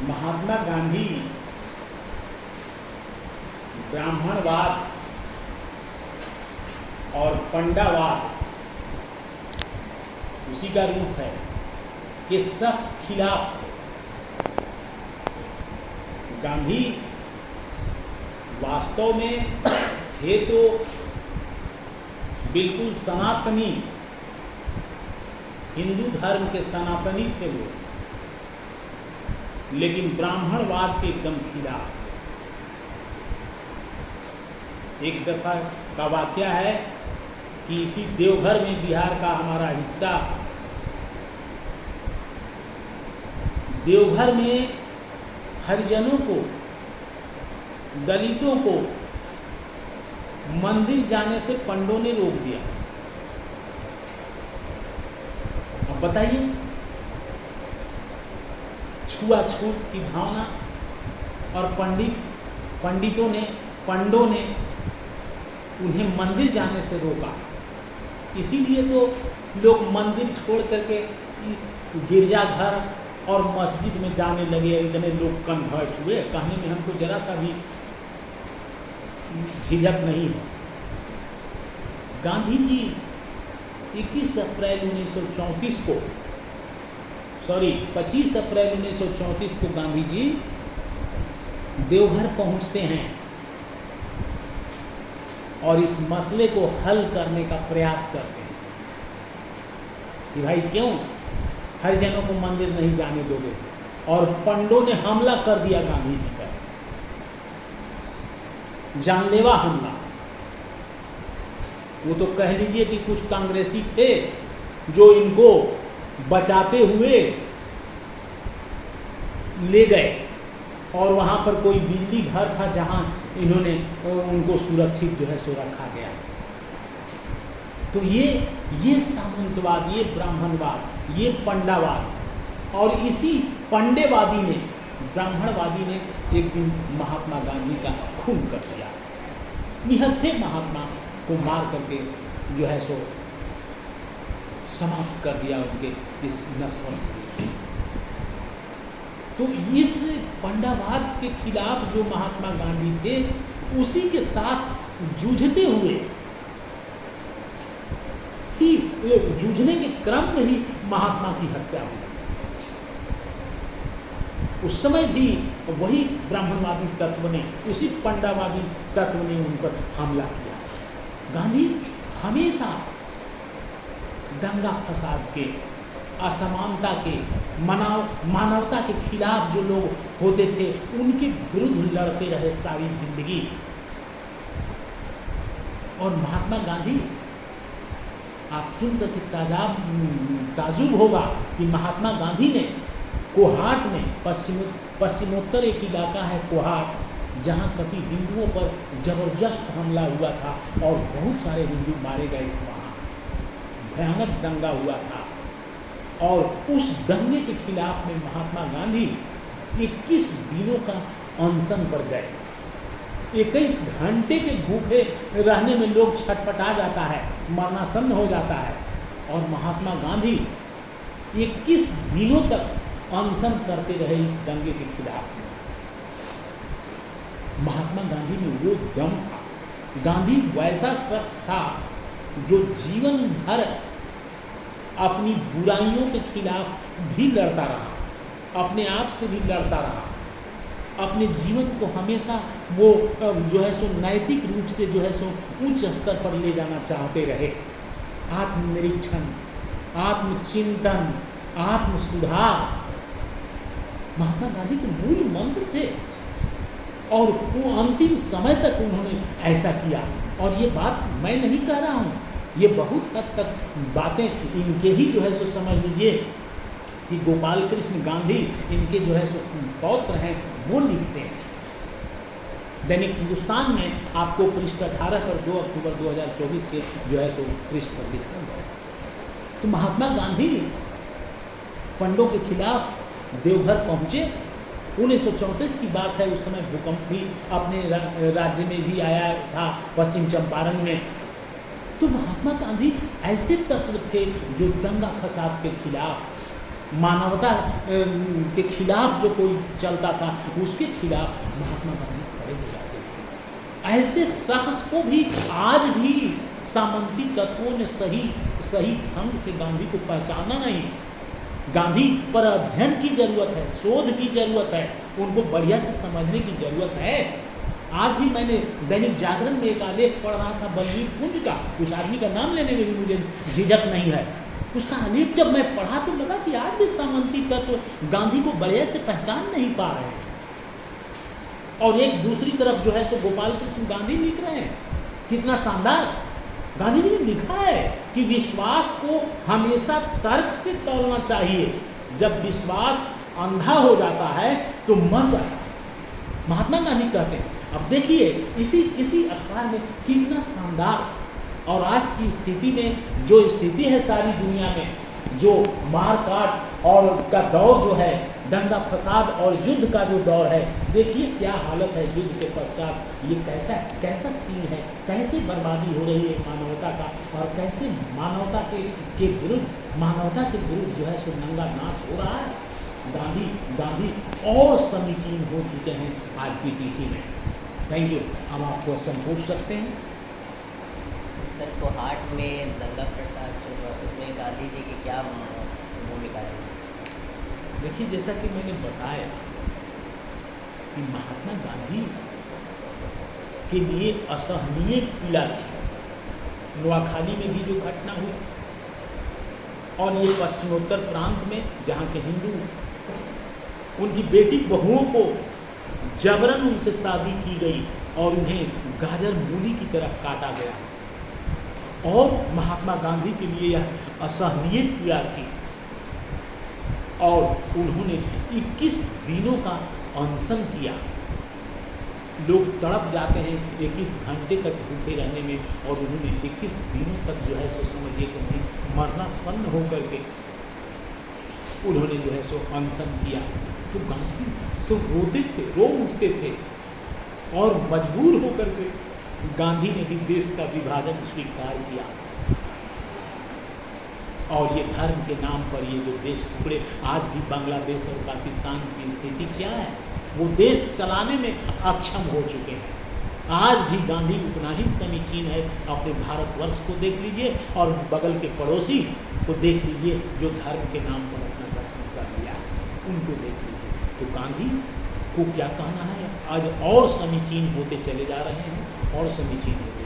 महात्मा गांधी ब्राह्मणवाद और पंडावाद उसी का रूप है कि सख्त खिलाफ थे। गांधी वास्तव में थे तो बिल्कुल सनातनी, हिंदू धर्म के सनातनी थे वो, लेकिन ब्राह्मणवाद के एकदम खिलाफ। एक दफा का वाकया है कि इसी देवघर में, बिहार का हमारा हिस्सा, देवघर में हरिजनों को, दलितों को मंदिर जाने से पंडों ने रोक दिया। अब बताइए, छुआछूत की भावना, और पंडों ने उन्हें मंदिर जाने से रोका। इसीलिए तो लोग मंदिर छोड़ करके गिरजाघर और मस्जिद में जाने लगे, इतने लोग कन्वर्ट हुए। कहने में हमको जरा सा भी झिझक नहीं है। गांधी जी 25 अप्रैल 1934 को गांधी जी देवघर पहुंचते हैं और इस मसले को हल करने का प्रयास करते हैं कि भाई क्यों हरिजनों को मंदिर नहीं जाने दोगे। और पंडों ने हमला कर दिया गांधी जी पर, जानलेवा हमला। वो तो कह लीजिए कि कुछ कांग्रेसी थे जो इनको बचाते हुए ले गए, और वहां पर कोई बिजली घर था जहां इन्होंने उनको सुरक्षित जो है सो रखा गया। तो ये सामंतवाद, ये ब्राह्मणवाद, ये पंडावाद, और इसी पंडेवादी ने, ब्राह्मणवादी ने एक दिन महात्मा गांधी का खून कर दिया। निहत्थे महात्मा को मार करके जो है सो समाप्त कर दिया उनके इस नश्वर शरीर। तो इस पंडावाद के खिलाफ जो महात्मा गांधी थे, उसी के साथ जूझते हुए ही, जूझने के क्रम में ही महात्मा की हत्या हुई। उस समय भी वही ब्राह्मणवादी तत्व ने, उसी पंडावादी तत्व ने उन पर हमला किया। गांधी हमेशा दंगा फसाद के, असमानता के, मानवता के खिलाफ जो लोग होते थे उनके विरुद्ध लड़ते रहे सारी जिंदगी। और महात्मा गांधी, आप सुनकर के ताजुब होगा कि महात्मा गांधी ने कोहाट में, पश्चिमोत्तर एक इलाका है कोहाट, जहाँ कभी हिंदुओं पर जबरदस्त हमला हुआ था और बहुत सारे हिंदू मारे गए थे। वहाँ भयानक दंगा हुआ था, और उस दंगे के खिलाफ में महात्मा गांधी 21 दिनों का अनशन पर गए। 21 घंटे के भूखे रहने में लोग छटपटा जाता है, मरणासन्न हो जाता है, और महात्मा गांधी 21 दिनों तक अनशन करते रहे इस दंगे के खिलाफ। महात्मा गांधी में वो दम था। गांधी वैसा शख्स था जो जीवन भर अपनी बुराइयों के खिलाफ भी लड़ता रहा, अपने आप से भी लड़ता रहा, अपने जीवन को हमेशा वो जो है सो नैतिक रूप से जो है सो उच्च स्तर पर ले जाना चाहते रहे। आत्मनिरीक्षण, आत्मचिंतन, आत्मसुधार महात्मा गांधी के मूल मंत्र थे, और वो अंतिम समय तक उन्होंने ऐसा किया। और ये बात मैं नहीं कह रहा हूँ, ये बहुत हद तक बातें इनके ही जो है सो समझ लीजिए कि गोपाल कृष्ण गांधी इनके जो है सो पौत्र हैं, वो लिखते हैं। दैनिक हिंदुस्तान में आपको पृष्ठ 18 पर 2 अक्टूबर 2024 के जो है सो पृष्ठ पर लिखा हुआ है। तो महात्मा गांधी पंडों के खिलाफ देवघर पहुँचे। 1934 की बात है, उस समय भूकंप भी अपने राज्य में भी आया था, पश्चिम चंपारण में। तो महात्मा गांधी ऐसे तत्व थे जो दंगा फसाद के खिलाफ मानवता के खिलाफ जो कोई चलता था उसके खिलाफ महात्मा गांधी खड़े हो जाते थे। ऐसे शख्स को भी आज भी सामंती तत्वों ने सही ढंग से गांधी को पहचाना नहीं। गांधी पर अध्ययन की जरूरत है, शोध की जरूरत है, उनको बढ़िया से समझने की जरूरत है। आज भी मैंने दैनिक जागरण में एक आलेख पढ़ रहा था बलवीर पुंज का, उस आदमी का नाम लेने में भी मुझे झिझक नहीं है। उसका आलेख जब मैं पढ़ा तो लगा कि आज भी सामंती तत्व गांधी को बढ़िया से पहचान नहीं पा रहे हैं। और एक दूसरी तरफ जो है सो गोपाल कृष्ण गांधी लिख रहे हैं, कितना शानदार। गांधी जी ने लिखा है कि विश्वास को हमेशा तर्क से तौलना चाहिए, जब विश्वास अंधा हो जाता है तो मर जाता है, महात्मा गांधी कहते हैं। अब देखिए इसी अखबार में कितना शानदार। और आज की स्थिति में जो स्थिति है सारी दुनिया में, जो मारकाट और का दौर जो है, दंगा फसाद और युद्ध का जो दौर है, देखिए क्या हालत है युद्ध के पश्चात। ये कैसा सीन है, कैसे बर्बादी हो रही है मानवता का, और कैसे मानवता के विरुद्ध जो है सो नंगा नाच हो रहा है। गांधी और समीचीन हो चुके हैं आज की तिथि में। Thank you. अब आप क्वेश्चन पूछ सकते हैं। सर, तो हाट में दंगा फसाद जो हुआ उसमें गांधी जी की क्या भूमिका है? देखिए, जैसा कि मैंने बताया कि महात्मा गांधी के लिए असहनीय पीड़ा थी नोआखाली में भी जो घटना हुई, और ये पश्चिमोत्तर प्रांत में जहाँ के हिंदू उनकी बेटी बहुओं को जबरन उनसे शादी की गई और उन्हें गाजर मूली की तरह काटा गया। और महात्मा गांधी के लिए यह असहनीय पीड़ा थी, और उन्होंने 21 दिनों का अनशन किया। लोग तड़प जाते हैं 21 घंटे तक भूखे रहने में, और उन्होंने 21 दिनों तक जो है सो समझिए कि नहीं मरना सन्न होकर के उन्होंने जो है सो अनशन किया। तो गांधी तो रोते थे, रो उठते थे, और मजबूर होकर के गांधी ने भी देश का विभाजन स्वीकार किया। और ये धर्म के नाम पर ये जो देश टुकड़े, आज भी बांग्लादेश और पाकिस्तान की स्थिति क्या है, वो देश चलाने में अक्षम हो चुके हैं। आज भी गांधी उतना ही समीचीन है। अपने भारतवर्ष को देख लीजिए और बगल के पड़ोसी को देख लीजिए जो धर्म के नाम पर अपना गठन कर लिया, उनको देख लीजिए। तो गांधी को क्या कहना है, आज और समीचीन होते चले जा रहे हैं, और समीचीन होते